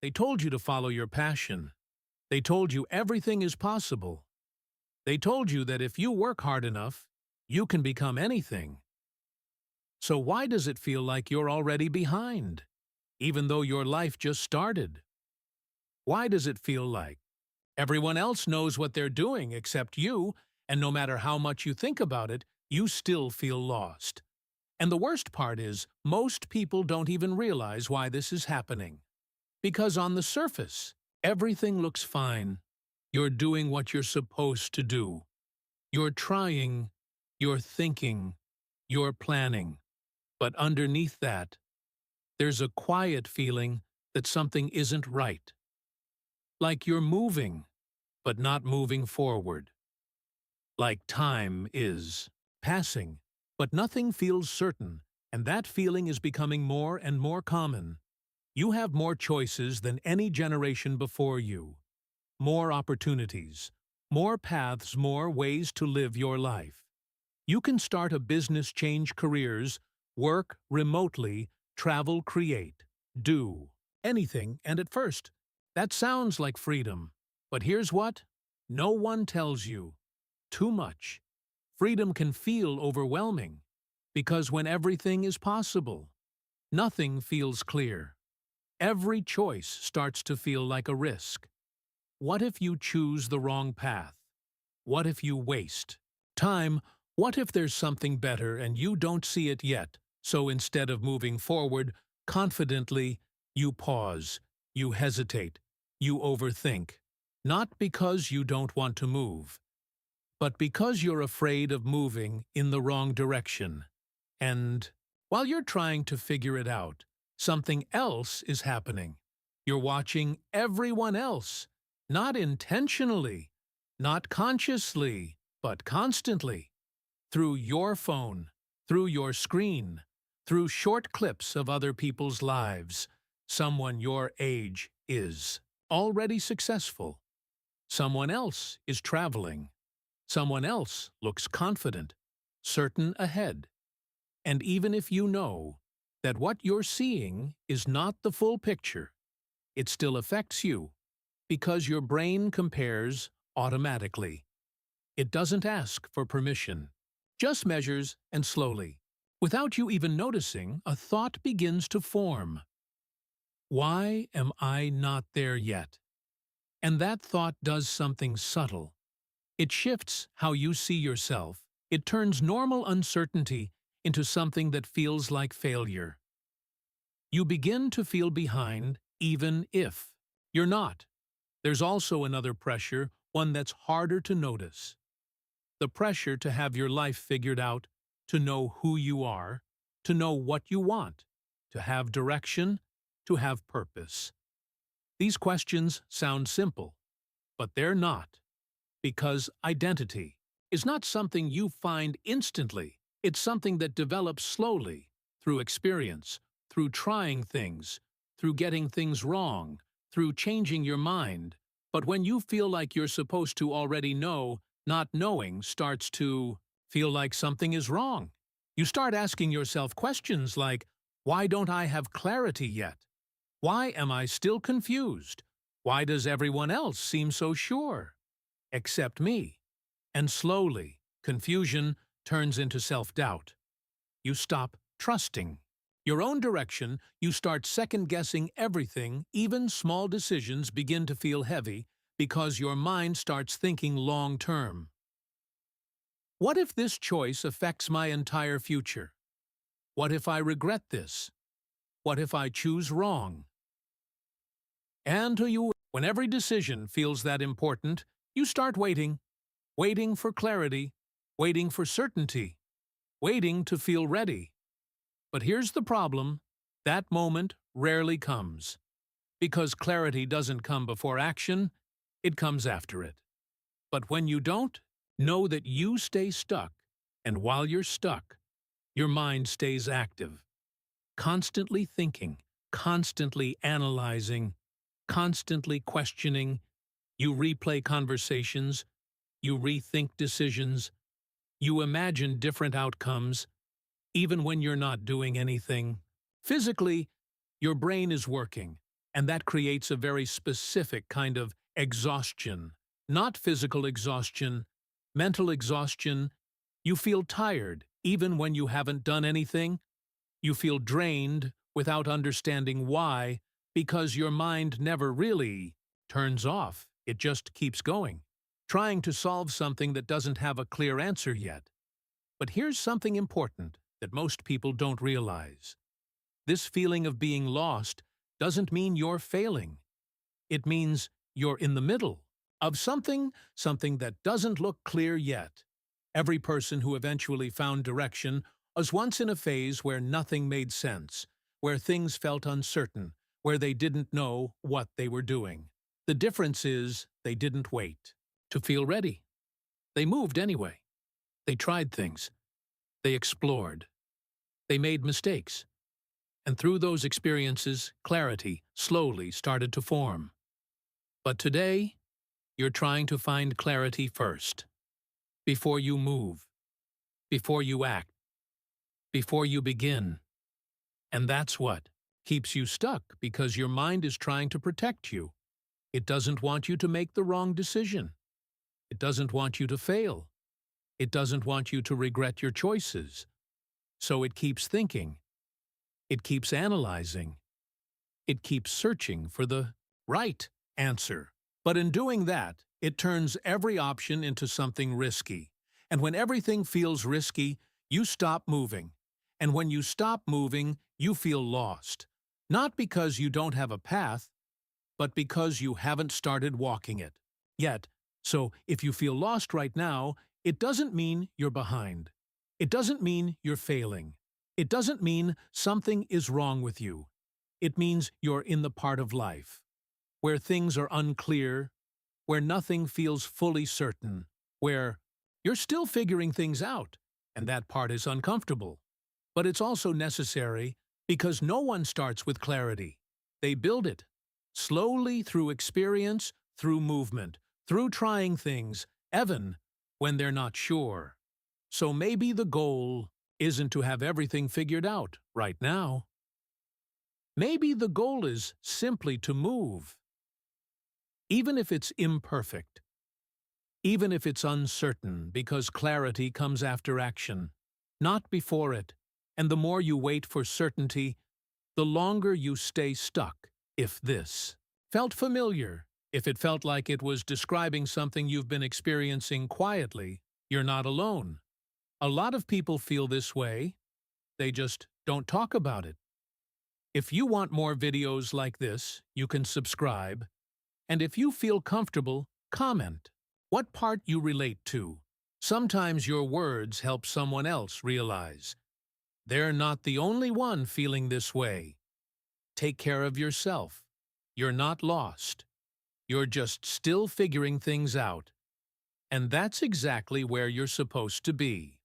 They told you to follow your passion. They told you everything is possible. They told you that if you work hard enough, you can become anything. So why does it feel like you're already behind, even though your life just started? Why does it feel like everyone else knows what they're doing except you, and no matter how much you think about it, you still feel lost? And the worst part is, most people don't even realize why this is happening. Because on the surface, everything looks fine. You're doing what you're supposed to do. You're trying, you're thinking, you're planning. But underneath that, there's a quiet feeling that something isn't right. Like you're moving, but not moving forward. Like time is passing, but nothing feels certain, and that feeling is becoming more and more common. You have more choices than any generation before you. More opportunities, more paths, more ways to live your life. You can start a business, change careers, work remotely, travel, create, do anything, and at first, that sounds like freedom. But here's what no one tells you: too much. Freedom can feel overwhelming, because when everything is possible, nothing feels clear. Every choice starts to feel like a risk. What if you choose the wrong path? What if you waste time? What if there's something better and you don't see it yet? So instead of moving forward confidently, you pause, you hesitate, you overthink. Not because you don't want to move, but because you're afraid of moving in the wrong direction. And while you're trying to figure it out, something else is happening. You're watching everyone else, not intentionally, not consciously, but constantly. Through your phone, through your screen, through short clips of other people's lives. Someone your age is already successful. Someone else is traveling. Someone else looks confident, certain ahead. And even if you know that what you're seeing is not the full picture, it still affects you, because your brain compares automatically. It doesn't ask for permission, just measures, and slowly, without you even noticing, a thought begins to form. Why am I not there yet? And that thought does something subtle. It shifts how you see yourself. It turns normal uncertainty into something that feels like failure. You begin to feel behind, even if you're not. There's also another pressure, one that's harder to notice. The pressure to have your life figured out, to know who you are, to know what you want, to have direction, to have purpose. These questions sound simple, but they're not. Because identity is not something you find instantly. It's something that develops slowly, through experience, through trying things, through getting things wrong, through changing your mind. But when you feel like you're supposed to already know, not knowing starts to feel like something is wrong. You start asking yourself questions like, why don't I have clarity yet? Why am I still confused? Why does everyone else seem so sure? Except me. And slowly, confusion turns into self-doubt. You stop trusting your own direction. You start second-guessing everything. Even small decisions begin to feel heavy because your mind starts thinking long-term. What if this choice affects my entire future? What if I regret this? What if I choose wrong? And to you, when every decision feels that important, you start waiting. Waiting for clarity, waiting for certainty, waiting to feel ready. But here's the problem: that moment rarely comes. Because clarity doesn't come before action, it comes after it. But when you don't, know that you stay stuck, and while you're stuck, your mind stays active, constantly thinking, constantly analyzing, constantly questioning. You replay conversations, you rethink decisions, you imagine different outcomes, even when you're not doing anything. Physically, your brain is working, And that creates a very specific kind of exhaustion. Not physical exhaustion, mental exhaustion. You feel tired even when you haven't done anything. You feel drained without understanding why, because your mind never really turns off. It just keeps going, trying to solve something that doesn't have a clear answer yet. But here's something important that most people don't realize. This feeling of being lost doesn't mean you're failing. It means you're in the middle of something that doesn't look clear yet. Every person who eventually found direction was once in a phase where nothing made sense, where things felt uncertain, where they didn't know what they were doing. The difference is they didn't wait to feel ready. They moved anyway. They tried things. They explored. They made mistakes. And through those experiences, clarity slowly started to form. But today, you're trying to find clarity first. Before you move. Before you act. Before you begin. And that's what keeps you stuck, because your mind is trying to protect you. It doesn't want you to make the wrong decision. It doesn't want you to fail. It doesn't want you to regret your choices. So it keeps thinking. It keeps analyzing. It keeps searching for the right answer. But in doing that, it turns every option into something risky. And when everything feels risky, you stop moving. And when you stop moving, you feel lost. Not because you don't have a path, but because you haven't started walking it yet. So if you feel lost right now, it doesn't mean you're behind. It doesn't mean you're failing. It doesn't mean something is wrong with you. It means you're in the part of life where things are unclear, where nothing feels fully certain, where you're still figuring things out, and that part is uncomfortable. But it's also necessary, because no one starts with clarity. They build it, slowly, through experience, through movement, through trying things, even when they're not sure. So maybe the goal isn't to have everything figured out right now. Maybe the goal is simply to move. Even if it's imperfect. Even if it's uncertain, because clarity comes after action, not before it. And the more you wait for certainty, the longer you stay stuck. If this felt familiar, if it felt like it was describing something you've been experiencing quietly, you're not alone. A lot of people feel this way. They just don't talk about it. If you want more videos like this, you can subscribe. And if you feel comfortable, comment what part you relate to. Sometimes your words help someone else realize they're not the only one feeling this way. Take care of yourself. You're not lost. You're just still figuring things out. And that's exactly where you're supposed to be.